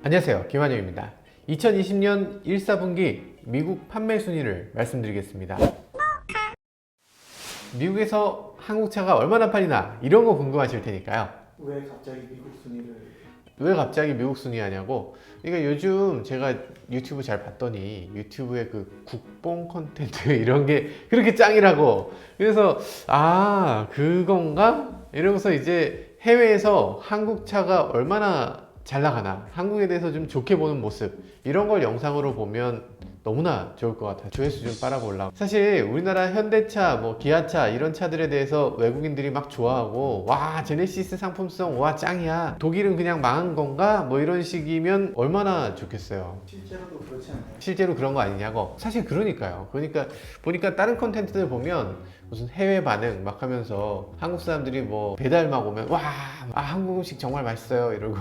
안녕하세요, 김환영입니다. 2020년 1, 4분기 미국 판매 순위를 말씀드리겠습니다. 미국에서 한국차가 얼마나 팔리나 이런 거 궁금하실 테니까요. 왜 갑자기 미국 순위를? 왜 갑자기 미국 순위 하냐고. 그러니까 요즘 제가 유튜브 잘 봤더니 유튜브에 그 국뽕 컨텐츠 이런 게 그렇게 짱이라고. 그래서 그건가? 이러면서 이제 해외에서 한국차가 얼마나 잘 나가나, 한국에 대해서 좀 좋게 보는 모습, 이런 걸 영상으로 보면 너무나 좋을 것 같아요. 조회수 좀 빨아보려고. 사실 우리나라 현대차, 기아차 이런 차들에 대해서 외국인들이 막 좋아하고, 와 제네시스 상품성 와 짱이야, 독일은 그냥 망한 건가, 이런 식이면 얼마나 좋겠어요. 실제로도 그렇지 않나요? 실제로 그런 거 아니냐고. 사실 그러니까요. 그러니까 보니까 다른 컨텐츠들 보면 무슨 해외 반응 막 하면서 한국 사람들이 배달 막 오면 한국 음식 정말 맛있어요 이러고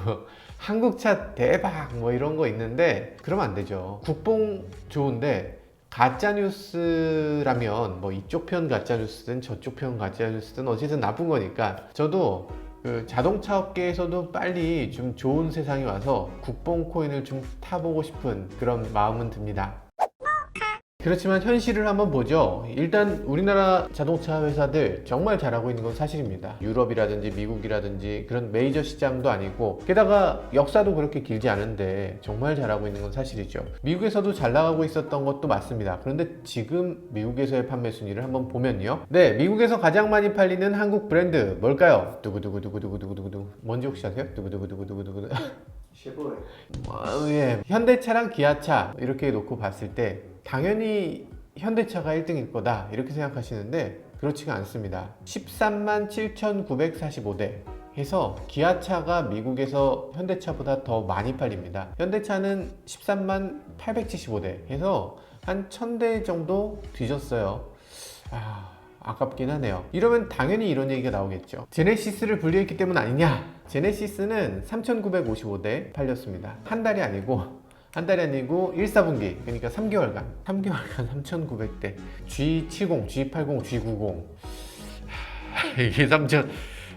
한국차 대박 이런 거 있는데, 그러면 안 되죠. 국뽕 좋은데 가짜뉴스라면 이쪽 편 가짜뉴스든 저쪽 편 가짜뉴스든 어쨌든 나쁜 거니까, 저도 그 자동차 업계에서도 빨리 좀 좋은 세상이 와서 국뽕 코인을 좀 타보고 싶은 그런 마음은 듭니다. 그렇지만 현실을 한번 보죠. 일단 우리나라 자동차 회사들 정말 잘하고 있는 건 사실입니다. 유럽이라든지 미국이라든지 그런 메이저 시장도 아니고, 게다가 역사도 그렇게 길지 않은데 정말 잘하고 있는 건 사실이죠. 미국에서도 잘 나가고 있었던 것도 맞습니다. 그런데 지금 미국에서의 판매 순위를 한번 보면요, 네, 미국에서 가장 많이 팔리는 한국 브랜드 뭘까요? 두구두구두구두구두구두구. 뭔지 혹시 아세요? 두구두구두구두구두구. 쉐보레. 예, 현대차랑 기아차 이렇게 놓고 봤을 때 당연히 현대차가 1등일 거다 이렇게 생각하시는데, 그렇지가 않습니다. 13만 7,945대 해서 기아차가 미국에서 현대차보다 더 많이 팔립니다. 현대차는 13만 875대 해서 한 1000대 정도 뒤졌어요. 아깝긴 하네요. 이러면 당연히 이런 얘기가 나오겠죠. 제네시스를 분리했기 때문 아니냐? 제네시스는 3,955대 팔렸습니다. 한 달이 아니고 1, 4분기, 그러니까 3개월간 3,900대. G70, G80, G90 이게 3,000.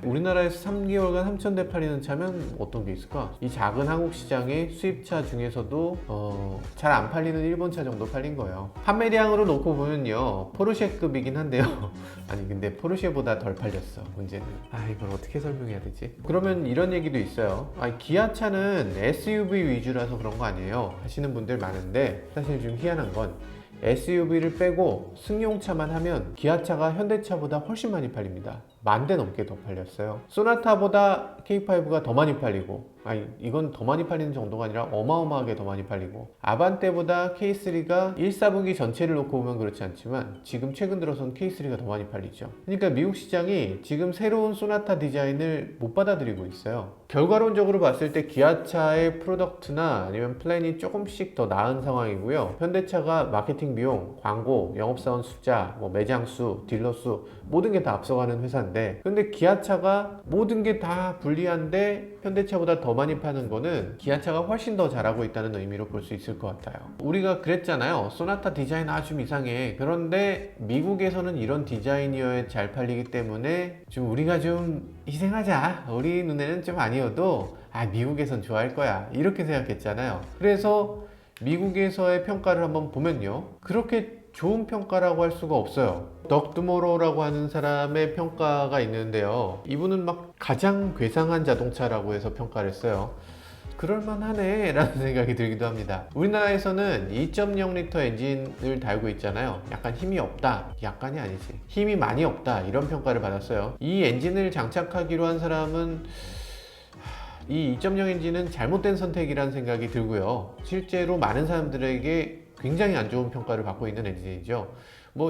우리나라에서 3개월간 3,000대 팔리는 차면 어떤 게 있을까? 이 작은 한국 시장의 수입차 중에서도 잘 안 팔리는 일본차 정도 팔린 거예요. 판매량으로 놓고 보면요, 포르쉐급이긴 한데요. 아니 근데 포르쉐보다 덜 팔렸어. 문제는 이걸 어떻게 설명해야 되지? 그러면 이런 얘기도 있어요. 기아차는 SUV 위주라서 그런 거 아니에요 하시는 분들 많은데, 사실 좀 희한한 건 SUV를 빼고 승용차만 하면 기아차가 현대차보다 훨씬 많이 팔립니다. 10,000대 넘게 더 팔렸어요. 소나타보다 K5가 더 많이 팔리고, 이건 더 많이 팔리는 정도가 아니라 어마어마하게 더 많이 팔리고, 아반떼보다 K3가 1, 4분기 전체를 놓고 보면 그렇지 않지만 지금 최근 들어선 K3가 더 많이 팔리죠. 그러니까 미국 시장이 지금 새로운 소나타 디자인을 못 받아들이고 있어요. 결과론적으로 봤을 때 기아차의 프로덕트나 아니면 플랜이 조금씩 더 나은 상황이고요. 현대차가 마케팅 비용, 광고, 영업사원 숫자, 매장 수, 딜러 수 모든 게 다 앞서가는 회사인데, 근데 기아차가 모든 게 다 불리한데 현대차보다 더 많이 파는 거는 기아차가 훨씬 더 잘하고 있다는 의미로 볼 수 있을 것 같아요. 우리가 그랬잖아요. 소나타 디자인 좀 이상해. 그런데 미국에서는 이런 디자인이어야 잘 팔리기 때문에 좀 우리가 좀 희생하자. 우리 눈에는 좀 아니어도 미국에선 좋아할 거야 이렇게 생각했잖아요. 그래서 미국에서의 평가를 한번 보면요, 그렇게 좋은 평가라고 할 수가 없어요. 덕드모로라고 하는 사람의 평가가 있는데요, 이분은 막 가장 괴상한 자동차라고 해서 평가를 했어요. 그럴만하네 라는 생각이 들기도 합니다. 우리나라에서는 2.0L 엔진을 달고 있잖아요. 약간 힘이 없다, 약간이 아니지, 힘이 많이 없다 이런 평가를 받았어요. 이 엔진을 장착하기로 한 사람은 이 2.0 엔진은 잘못된 선택이라는 생각이 들고요, 실제로 많은 사람들에게 굉장히 안 좋은 평가를 받고 있는 엔진이죠.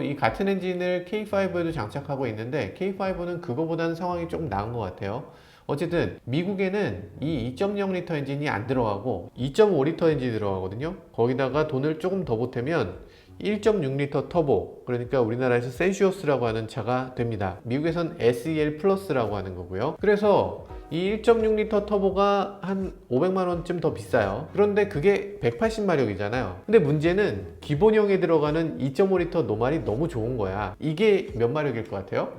이 같은 엔진을 K5에도 장착하고 있는데 K5는 그거보다는 상황이 조금 나은 것 같아요. 어쨌든 미국에는 이 2.0L 엔진이 안 들어가고 2.5L 엔진이 들어가거든요. 거기다가 돈을 조금 더 보태면 1.6L 터보, 그러니까 우리나라에서 센시오스라고 하는 차가 됩니다. 미국에선 SEL 플러스라고 하는 거고요. 그래서 이 1.6L 터보가 한 500만원쯤 더 비싸요. 그런데 그게 180마력이잖아요. 근데 문제는 기본형에 들어가는 2.5L 노말이 너무 좋은 거야. 이게 몇 마력일 것 같아요?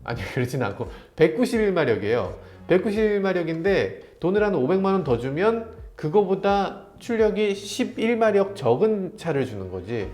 아니 그렇진 않고 191마력이에요 191마력인데 돈을 한 500만원 더 주면 그거보다 출력이 11마력 적은 차를 주는 거지.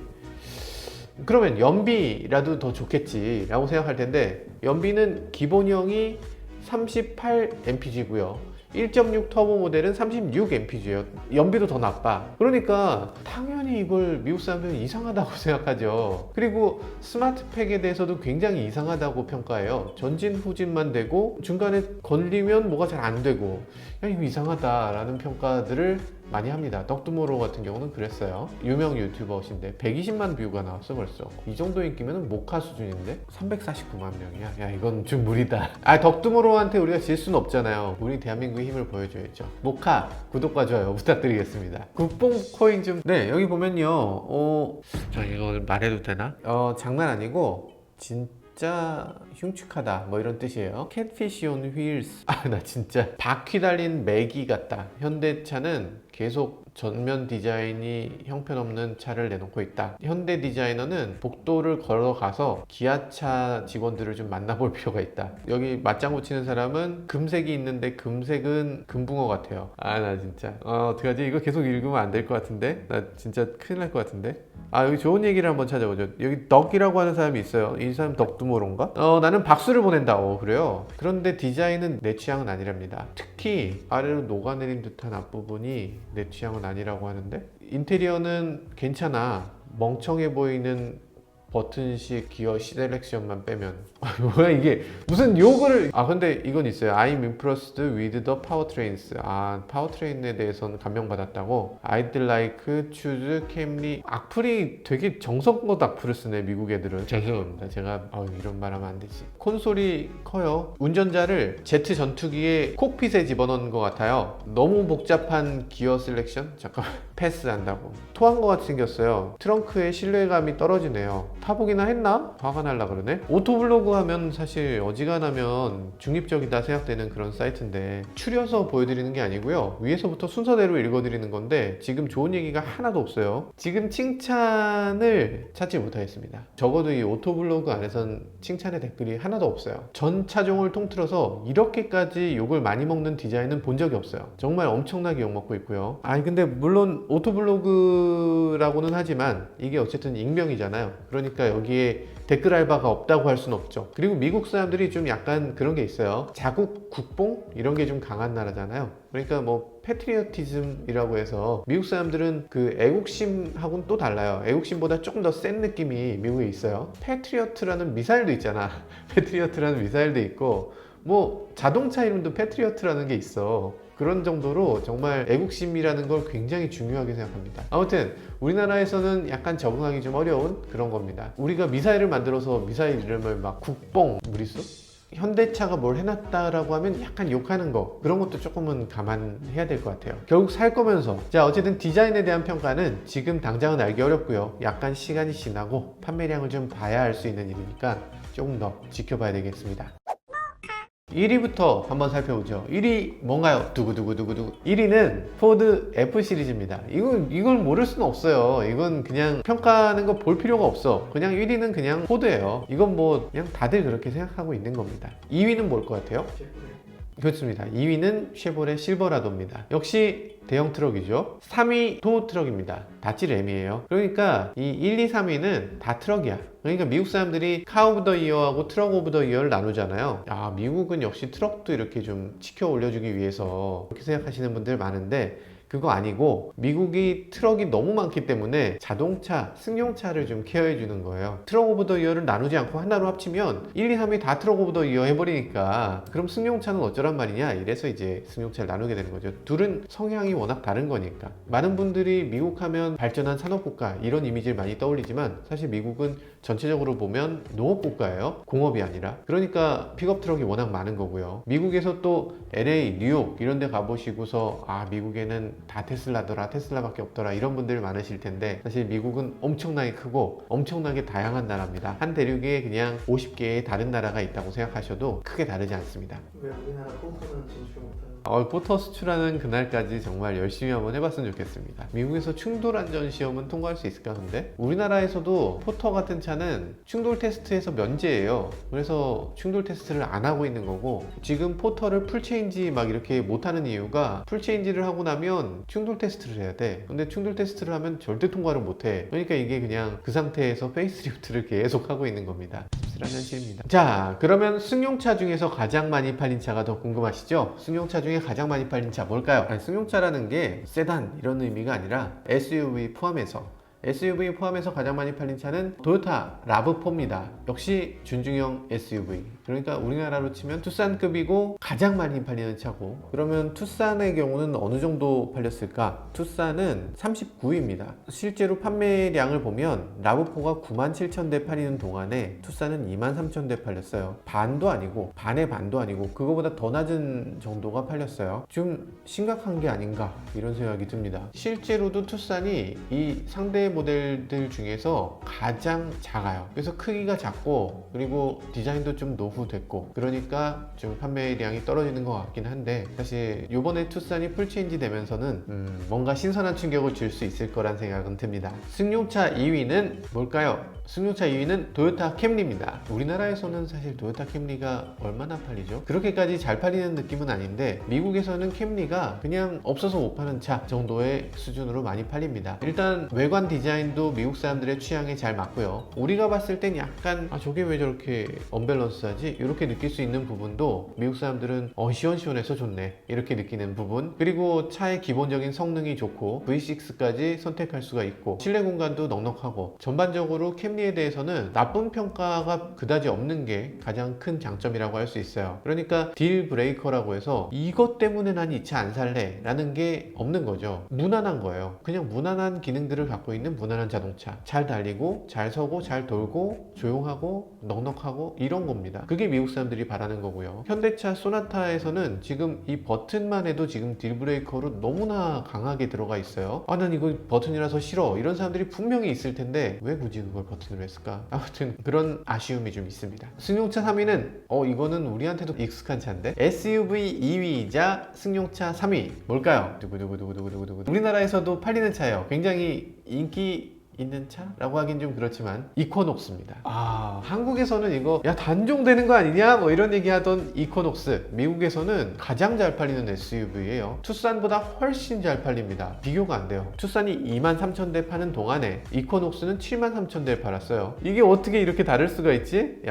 그러면 연비라도 더 좋겠지 라고 생각할 텐데, 연비는 기본형이 38mpg고요 1.6 터보 모델은 36mpg예요. 연비도 더 나빠. 그러니까 당연히 이걸 미국 사람들은 이상하다고 생각하죠. 그리고 스마트팩에 대해서도 굉장히 이상하다고 평가해요. 전진 후진만 되고 중간에 걸리면 뭐가 잘 안 되고, 야 이거 이상하다라는 평가들을 많이 합니다. 덕두모로 같은 경우는 그랬어요. 유명 유튜버신데 120만 뷰가 나왔어 벌써. 이 정도 인기면 모카 수준인데 349만 명이야. 야 이건 좀 무리다. 아 덕두모로한테 우리가 질 수는 없잖아요. 우리 대한민국의 힘을 보여줘야죠. 모카 구독과 좋아요 부탁드리겠습니다. 국뽕 코인 좀. 네 여기 보면요. 자 이거 말해도 되나? 장난 아니고 진짜 흉측하다 뭐 이런 뜻이에요. 캣피시 온 휠스. 아 나 진짜 바퀴 달린 매기 같다. 현대차는 계속 전면 디자인이 형편없는 차를 내놓고 있다. 현대 디자이너는 복도를 걸어가서 기아차 직원들을 좀 만나볼 필요가 있다. 여기 맞장구 치는 사람은 금색이 있는데 금색은 금붕어 같아요. 아 나 진짜 어떡하지? 이거 계속 읽으면 안 될 것 같은데? 나 진짜 큰일 날 것 같은데? 아 여기 좋은 얘기를 한번 찾아보죠. 여기 덕이라고 하는 사람이 있어요. 이 사람 덕두모론가? 나는 박수를 보낸다. 그래요. 그런데 디자인은 내 취향은 아니랍니다. 특히 아래로 녹아내린 듯한 앞부분이 내 취향은 아니라고 하는데, 인테리어는 괜찮아. 멍청해 보이는 버튼식 기어 셀렉션만 빼면. 뭐야 이게 무슨 욕을. 근데 이건 있어요. I'm impressed with the powertrains. 파워트레인에 대해서는 감명받았다고. I'd like choose Camry. 악플이 되게 정성껏 악플을 쓰네 미국 애들은. 죄송합니다. 제가 이런 말 하면 안 되지. 콘솔이 커요. 운전자를 제트 전투기에 콕핏에 집어넣은 것 같아요. 너무 복잡한 기어 셀렉션? 잠깐 패스한다고. 토한 것 같이 생겼어요. 트렁크에 신뢰감이 떨어지네요. 타보기나 했나? 화가 날라 그러네. 오토블로그 하면 사실 어지간하면 중립적이다 생각되는 그런 사이트인데, 추려서 보여드리는 게 아니고요. 위에서부터 순서대로 읽어드리는 건데 지금 좋은 얘기가 하나도 없어요. 지금 칭찬을 찾지 못하겠습니다. 적어도 이 오토블로그 안에선 칭찬의 댓글이 하나도 없어요. 전 차종을 통틀어서 이렇게까지 욕을 많이 먹는 디자인은 본 적이 없어요. 정말 엄청나게 욕먹고 있고요. 근데 물론 오토블로그라고는 하지만 이게 어쨌든 익명이잖아요. 그러니까 여기에 댓글 알바가 없다고 할 수는 없죠. 그리고 미국 사람들이 좀 약간 그런 게 있어요. 자국 국뽕? 이런 게 좀 강한 나라잖아요. 그러니까 뭐 패트리어티즘이라고 해서 미국 사람들은 그 애국심하고는 또 달라요. 애국심보다 조금 더 센 느낌이 미국에 있어요. 패트리어트라는 미사일도 있잖아. 패트리어트라는 미사일도 있고, 뭐 자동차 이름도 패트리어트라는 게 있어. 그런 정도로 정말 애국심이라는 걸 굉장히 중요하게 생각합니다. 아무튼 우리나라에서는 약간 적응하기 좀 어려운 그런 겁니다. 우리가 미사일을 만들어서 미사일 이름을 막 국뽕 무리수? 현대차가 뭘 해놨다라고 하면 약간 욕하는 거, 그런 것도 조금은 감안해야 될 것 같아요. 결국 살 거면서. 자 어쨌든 디자인에 대한 평가는 지금 당장은 알기 어렵고요. 약간 시간이 지나고 판매량을 좀 봐야 알 수 있는 일이니까 조금 더 지켜봐야 되겠습니다. 1위부터 한번 살펴보죠. 1위 뭔가요? 두구두구두구두구. 1위는 포드 F 시리즈입니다. 이걸 모를 수는 없어요. 이건 그냥 평가하는 거 볼 필요가 없어. 그냥 1위는 그냥 포드예요. 이건 뭐 그냥 다들 그렇게 생각하고 있는 겁니다. 2위는 뭘 것 같아요? 그렇습니다. 2위는 쉐보레 실버라도입니다. 역시 대형 트럭이죠. 3위 도 트럭입니다. 다찌 램이에요. 그러니까 이 1, 2, 3위는 다 트럭이야. 그러니까 미국 사람들이 카 오브 더 이어하고 트럭 오브 더 이어를 나누잖아요. 미국은 역시 트럭도 이렇게 좀 치켜 올려주기 위해서 그렇게 생각하시는 분들 많은데, 그거 아니고 미국이 트럭이 너무 많기 때문에 자동차, 승용차를 좀 케어해 주는 거예요. 트럭 오브 더 이어를 나누지 않고 하나로 합치면 1, 2, 3이 다 트럭 오브 더 이어 해버리니까 그럼 승용차는 어쩌란 말이냐, 이래서 이제 승용차를 나누게 되는 거죠. 둘은 성향이 워낙 다른 거니까. 많은 분들이 미국 하면 발전한 산업국가 이런 이미지를 많이 떠올리지만 사실 미국은 전체적으로 보면 농업국가예요. 공업이 아니라. 그러니까 픽업 트럭이 워낙 많은 거고요. 미국에서 또 LA, 뉴욕 이런 데 가보시고서 미국에는 다 테슬라더라, 테슬라밖에 없더라 이런 분들 많으실 텐데, 사실 미국은 엄청나게 크고 엄청나게 다양한 나라입니다. 한 대륙에 그냥 50개의 다른 나라가 있다고 생각하셔도 크게 다르지 않습니다. 왜 우리나라 pom프는 진출 못하는 포터 수출하는 그날까지 정말 열심히 한번 해봤으면 좋겠습니다. 미국에서 충돌 안전 시험은 통과할 수 있을까 근데? 우리나라에서도 포터 같은 차는 충돌 테스트에서 면제예요. 그래서 충돌 테스트를 안 하고 있는 거고, 지금 포터를 풀체인지 막 이렇게 못하는 이유가 풀체인지를 하고 나면 충돌 테스트를 해야 돼. 근데 충돌 테스트를 하면 절대 통과를 못해. 그러니까 이게 그냥 그 상태에서 페이스리프트를 계속 하고 있는 겁니다. 씁쓸한 현실입니다. 자, 그러면 승용차 중에서 가장 많이 팔린 차가 더 궁금하시죠? 승용차 중에 가장 많이 팔린 차 뭘까요? 아니, 승용차라는 게 세단 이런 의미가 아니라 SUV 포함해서 가장 많이 팔린 차는 토요타 라브4입니다. 역시 준중형 SUV. 그러니까 우리나라로 치면 투싼급이고 가장 많이 팔리는 차고, 그러면 투싼의 경우는 어느 정도 팔렸을까? 투싼은 39위입니다. 실제로 판매량을 보면 라브4가 97,000대 팔리는 동안에 투싼은 23,000대 팔렸어요. 반도 아니고, 반의 반도 아니고 그거보다 더 낮은 정도가 팔렸어요. 좀 심각한 게 아닌가 이런 생각이 듭니다. 실제로도 투싼이 이 상대 모델들 중에서 가장 작아요. 그래서 크기가 작고, 그리고 디자인도 좀 노후됐고, 그러니까 좀 판매량이 떨어지는 것 같긴 한데, 사실 요번에 투싼이 풀체인지 되면서는 뭔가 신선한 충격을 줄 수 있을 거란 생각은 듭니다. 승용차 2위는 뭘까요? 승용차 2위는 토요타 캠리입니다. 우리나라에서는 사실 토요타 캠리가 얼마나 팔리죠? 그렇게까지 잘 팔리는 느낌은 아닌데, 미국에서는 캠리가 그냥 없어서 못 파는 차 정도의 수준으로 많이 팔립니다. 일단 외관 디자인도 미국 사람들의 취향에 잘 맞고요. 우리가 봤을 땐 약간 저게 왜 저렇게 언밸런스하지? 이렇게 느낄 수 있는 부분도 미국 사람들은 시원시원해서 좋네 이렇게 느끼는 부분, 그리고 차의 기본적인 성능이 좋고 V6까지 선택할 수가 있고 실내 공간도 넉넉하고, 전반적으로 캠리에 대해서는 나쁜 평가가 그다지 없는 게 가장 큰 장점이라고 할 수 있어요. 그러니까 딜 브레이커라고 해서 이것 때문에 난 이 차 안 살래 라는 게 없는 거죠. 무난한 거예요. 그냥 무난한 기능들을 갖고 있는 무난한 자동차. 잘 달리고 잘 서고 잘 돌고 조용하고 넉넉하고 이런 겁니다. 그게 미국 사람들이 바라는 거고요. 현대차 소나타에서는 지금 이 버튼만 해도 지금 딜 브레이커로 너무나 강하게 들어가 있어요. 난 이거 버튼이라서 싫어 이런 사람들이 분명히 있을 텐데 왜 굳이 그걸 버튼으로 했을까? 아무튼 그런 아쉬움이 좀 있습니다. 승용차 3위는 이거는 우리한테도 익숙한 차인데, SUV 2위이자 승용차 3위 뭘까요? 두구두구두구두구두구. 우리나라에서도 팔리는 차예요. 굉장히 인기 있는 차라고 하긴 좀 그렇지만 이코녹스입니다. 한국에서는 이거 단종되는 거 아니냐 뭐 이런 얘기 하던 이코녹스, 미국에서는 가장 잘 팔리는 SUV예요. 투싼보다 훨씬 잘 팔립니다. 비교가 안 돼요. 투싼이 23,000대 파는 동안에 이코녹스는 73,000대에 팔았어요. 이게 어떻게 이렇게 다를 수가 있지?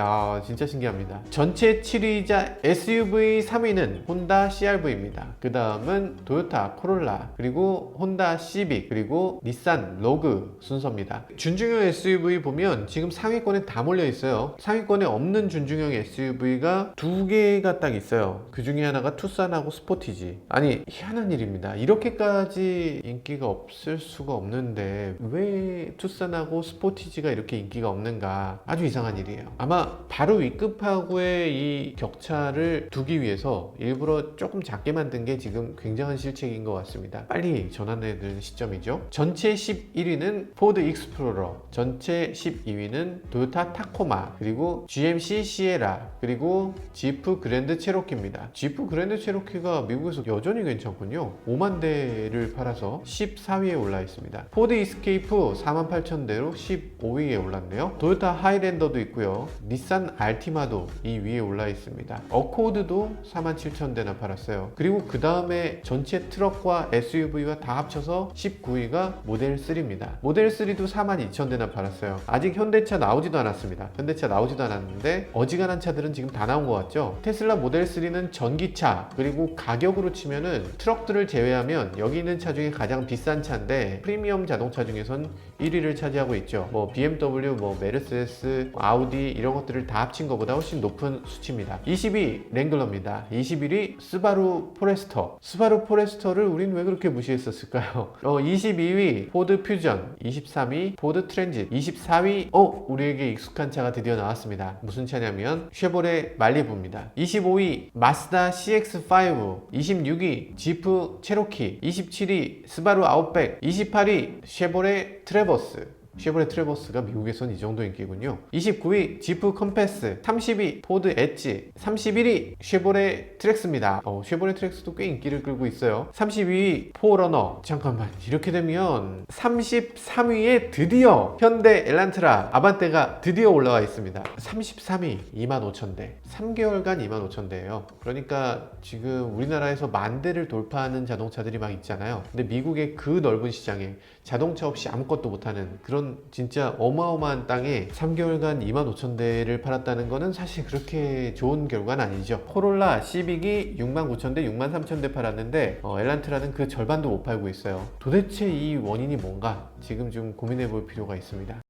진짜 신기합니다. 전체 7위이자 SUV 3위는 혼다 CR-V입니다. 그 다음은 토요타 코롤라, 그리고 혼다 시빅, 그리고 닛산 로그 순서 입니다. 준중형 SUV 보면 지금 상위권에 다 몰려 있어요. 상위권에 없는 준중형 SUV가 두 개가 딱 있어요. 그 중에 하나가 투싼하고 스포티지. 아니, 희한한 일입니다. 이렇게까지 인기가 없을 수가 없는데 왜 투싼하고 스포티지가 이렇게 인기가 없는가, 아주 이상한 일이에요. 아마 바로 윗급하고의 이 격차를 두기 위해서 일부러 조금 작게 만든 게 지금 굉장한 실책인 것 같습니다. 빨리 전환해야 되는 시점이죠. 전체 11위는 포드 익스플로러, 전체 12위는 토요타 타코마, 그리고 GMC 시에라, 그리고 지프 그랜드 체로키입니다. 지프 그랜드 체로키가 미국에서 여전히 괜찮군요. 5만 대를 팔아서 14위에 올라 있습니다. 포드 이스케이프 48,000대로 15위에 올랐네요. 토요타 하이랜더도 있고요. 닛산 알티마도 이 위에 올라 있습니다. 어코드도 47,000대나 팔았어요. 그리고 그 다음에 전체 트럭과 SUV와 다 합쳐서 19위가 모델 3입니다. 모델 3도 42,000대나 팔았어요. 아직 현대차 나오지도 않았습니다. 현대차 나오지도 않았는데 어지간한 차들은 지금 다 나온 것 같죠? 테슬라 모델 3는 전기차, 그리고 가격으로 치면은 트럭들을 제외하면 여기 있는 차 중에 가장 비싼 차인데 프리미엄 자동차 중에선 1위를 차지하고 있죠. BMW, 메르세데스, 아우디 이런 것들을 다 합친 것보다 훨씬 높은 수치입니다. 20위 랭글러입니다. 21위 스바루 포레스터. 스바루 포레스터를 우린 왜 그렇게 무시했었을까요? 22위 포드 퓨전, 23위 포드 트랜짓, 24위 우리에게 익숙한 차가 드디어 나왔습니다. 무슨 차냐면 쉐보레 말리부입니다. 25위 마스다 CX-5, 26위 지프 체로키, 27위 스바루 아웃백, 28위 쉐보레 트래버스, 쉐보레 트래버스가 미국에선 이 정도 인기군요. 29위 지프 컴패스, 30위 포드 엣지, 31위 쉐보레 트랙스입니다. 쉐보레 트랙스도 꽤 인기를 끌고 있어요. 32위 포러너. 잠깐만, 이렇게 되면 33위에 드디어 현대 엘란트라 아반떼가 드디어 올라와 있습니다. 33위 25,000대, 3개월간 25,000대예요. 그러니까 지금 우리나라에서 10,000대를 돌파하는 자동차들이 막 있잖아요. 근데 미국의 그 넓은 시장에 자동차 없이 아무것도 못하는 그런 진짜 어마어마한 땅에 3개월간 25,000대를 팔았다는 거는 사실 그렇게 좋은 결과는 아니죠. 코롤라 시빅이 69,000대, 63,000대 팔았는데 엘란트라는 그 절반도 못 팔고 있어요. 도대체 이 원인이 뭔가 지금 좀 고민해 볼 필요가 있습니다.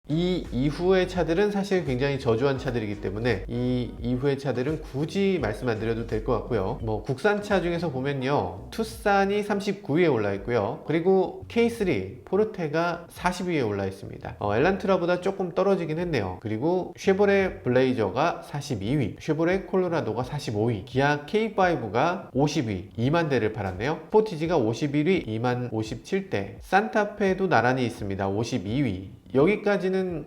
이 이후의 차들은 사실 굉장히 저조한 차들이기 때문에 이 이후의 차들은 굳이 말씀 안 드려도 될 것 같고요. 뭐 국산차 중에서 보면요, 투싼이 39위에 올라 있고요. 그리고 K3 포르테가 40위에 올라 있습니다. 엘란트라보다 조금 떨어지긴 했네요. 그리고 쉐보레 블레이저가 42위, 쉐보레 콜로라도가 45위, 기아 K5가 50위, 2만 대를 팔았네요. 스포티지가 51위, 2만 57대, 산타페도 나란히 있습니다. 52위. 여기까지는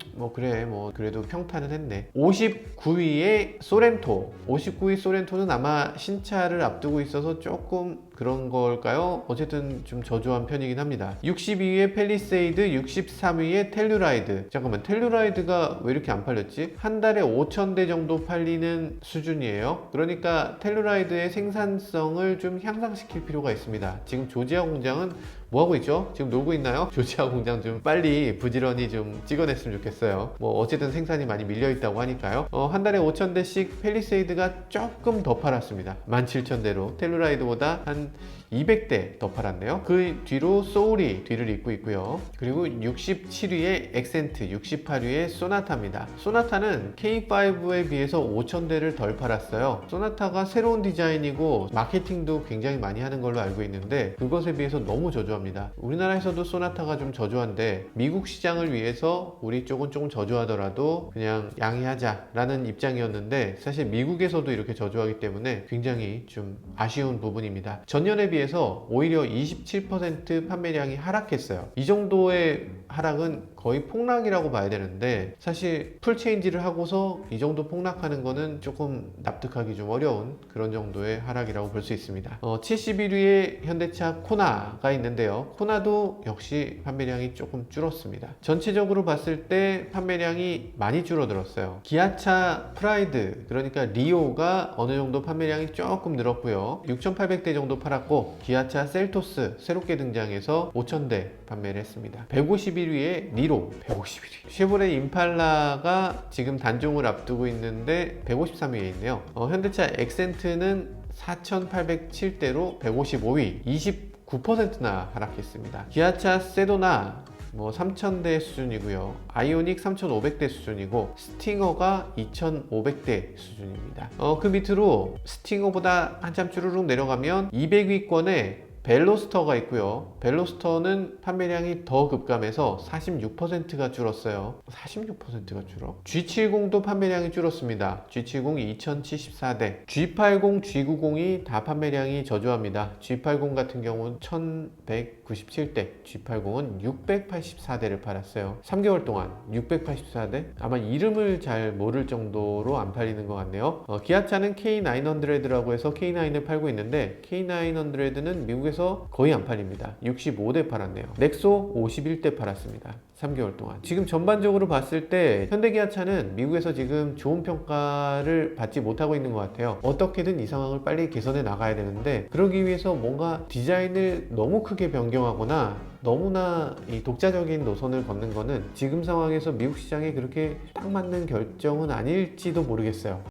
그래도 평탄은 했네. 59위에 소렌토. 59위 소렌토는 아마 신차를 앞두고 있어서 조금 그런 걸까요? 어쨌든 좀 저조한 편이긴 합니다. 62위에 펠리세이드, 63위에 텔루라이드. 잠깐만, 텔루라이드가 왜 이렇게 안 팔렸지? 한 달에 5,000대 정도 팔리는 수준이에요. 그러니까 텔루라이드의 생산성을 좀 향상시킬 필요가 있습니다. 지금 조지아 공장은 뭐 하고 있죠? 지금 놀고 있나요? 조지아 공장 좀 빨리 부지런히 좀 찍어냈으면 좋겠어요. 뭐 어쨌든 생산이 많이 밀려 있다고 하니까요. 한 달에 5,000대씩 펠리세이드가 조금 더 팔았습니다. 17,000대로 텔루라이드보다 한 200대 더 팔았네요. 그 뒤로 소울이 뒤를 잇고 있고요. 그리고 67위에 엑센트, 68위에 소나타입니다. 소나타는 K5에 비해서 5,000대를 덜 팔았어요. 소나타가 새로운 디자인이고 마케팅도 굉장히 많이 하는 걸로 알고 있는데 그것에 비해서 너무 저조합니다. 우리나라에서도 소나타가 좀 저조한데 미국 시장을 위해서 우리 쪽은 조금 저조하더라도 그냥 양해하자 라는 입장이었는데 사실 미국에서도 이렇게 저조하기 때문에 굉장히 좀 아쉬운 부분입니다. 전년에 비해서 오히려 27% 판매량이 하락했어요. 이 정도의 하락은 거의 폭락이라고 봐야 되는데 사실 풀체인지를 하고서 이 정도 폭락하는 거는 조금 납득하기 좀 어려운 그런 정도의 하락이라고 볼 수 있습니다. 71위에 현대차 코나가 있는데요. 코나도 역시 판매량이 조금 줄었습니다. 전체적으로 봤을 때 판매량이 많이 줄어들었어요. 기아차 프라이드, 그러니까 리오가 어느 정도 판매량이 조금 늘었고요. 6,800대 정도 팔았고 기아차 셀토스 새롭게 등장해서 5,000대 판매를 했습니다. 151위에 니로 151위. 쉐보레 임팔라가 지금 단종을 앞두고 있는데 153위에 있네요. 현대차 엑센트는 4,807대로 155위, 29%나 하락했습니다. 기아차 세도나 3,000대 수준이고요. 아이오닉 3,500대 수준이고 스팅어가 2,500대 수준입니다. 그 밑으로 스팅어보다 한참 쭈루룩 내려가면 200위권에 벨로스터가 있고요. 벨로스터는 판매량이 더 급감해서 46%가 줄었어요. 46%가 줄어? G70도 판매량이 줄었습니다. G70 2,074대, G80, G90이 다 판매량이 저조합니다. G80 같은 경우는 1,197대, G80은 684대를 팔았어요. 3개월 동안 684대? 아마 이름을 잘 모를 정도로 안 팔리는 것 같네요. 기아차는 K900라고 해서 K9을 팔고 있는데 K900는 미국에서 거의 안 팔립니다. 65대 팔았네요. 넥소 51대 팔았습니다. 3개월 동안. 지금 전반적으로 봤을 때 현대기아차는 미국에서 지금 좋은 평가를 받지 못하고 있는 것 같아요. 어떻게든 이 상황을 빨리 개선해 나가야 되는데 그러기 위해서 뭔가 디자인을 너무 크게 변경하거나 너무나 이 독자적인 노선을 걷는 거는 지금 상황에서 미국 시장에 그렇게 딱 맞는 결정은 아닐지도 모르겠어요.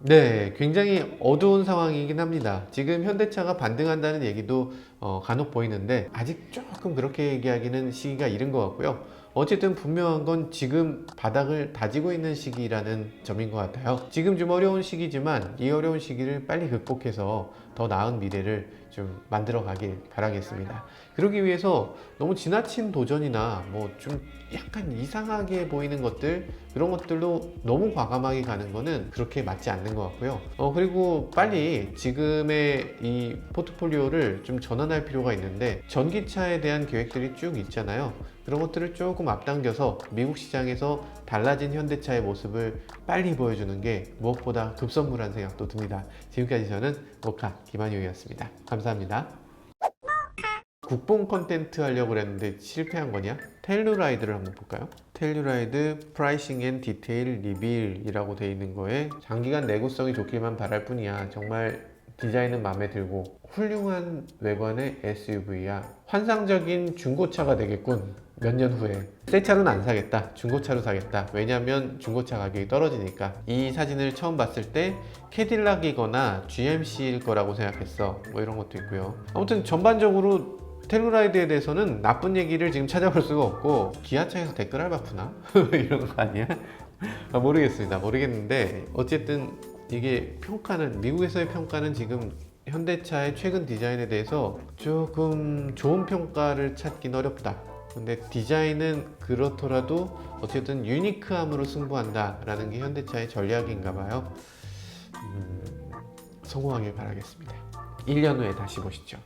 네, 굉장히 어두운 상황이긴 합니다. 지금 현대차가 반등한다는 얘기도 간혹 보이는데 아직 조금 그렇게 얘기하기는 시기가 이른 것 같고요. 어쨌든 분명한 건 지금 바닥을 다지고 있는 시기라는 점인 것 같아요. 지금 좀 어려운 시기지만 이 어려운 시기를 빨리 극복해서 더 나은 미래를 좀 만들어 가길 바라겠습니다. 그러기 위해서 너무 지나친 도전이나 뭐 좀 약간 이상하게 보이는 것들, 그런 것들로 너무 과감하게 가는 거는 그렇게 맞지 않는 것 같고요. 그리고 빨리 지금의 이 포트폴리오를 좀 전환할 필요가 있는데, 전기차에 대한 계획들이 쭉 있잖아요. 그런 것들을 조금 앞당겨서 미국 시장에서 달라진 현대차의 모습을 빨리 보여주는 게 무엇보다 급선무라는 생각도 듭니다. 지금까지 저는 모카 김한용이었습니다. 감사합니다. 국뽕 컨텐트 하려고 그랬는데 실패한 거냐? 텔루라이드를 한번 볼까요? 텔루라이드 프라이싱 앤 디테일 리빌이라고 되어 있는 거에 장기간 내구성이 좋기만 바랄 뿐이야. 정말 디자인은 마음에 들고 훌륭한 외관의 SUV야. 환상적인 중고차가 되겠군. 몇 년 후에. 새 차로는 안 사겠다. 중고차로 사겠다. 왜냐면 중고차 가격이 떨어지니까. 이 사진을 처음 봤을 때 캐딜락이거나 GMC일 거라고 생각했어. 뭐 이런 것도 있고요. 아무튼 전반적으로 텔루라이드에 대해서는 나쁜 얘기를 지금 찾아볼 수가 없고, 기아차에서 댓글 알바푸나? 이런 거 아니야? 모르겠습니다. 모르겠는데 어쨌든 이게 평가는, 미국에서의 평가는 지금 현대차의 최근 디자인에 대해서 조금 좋은 평가를 찾긴 어렵다. 근데 디자인은 그렇더라도 어쨌든 유니크함으로 승부한다 라는 게 현대차의 전략인가 봐요. 성공하길 바라겠습니다. 1년 후에 다시 보시죠.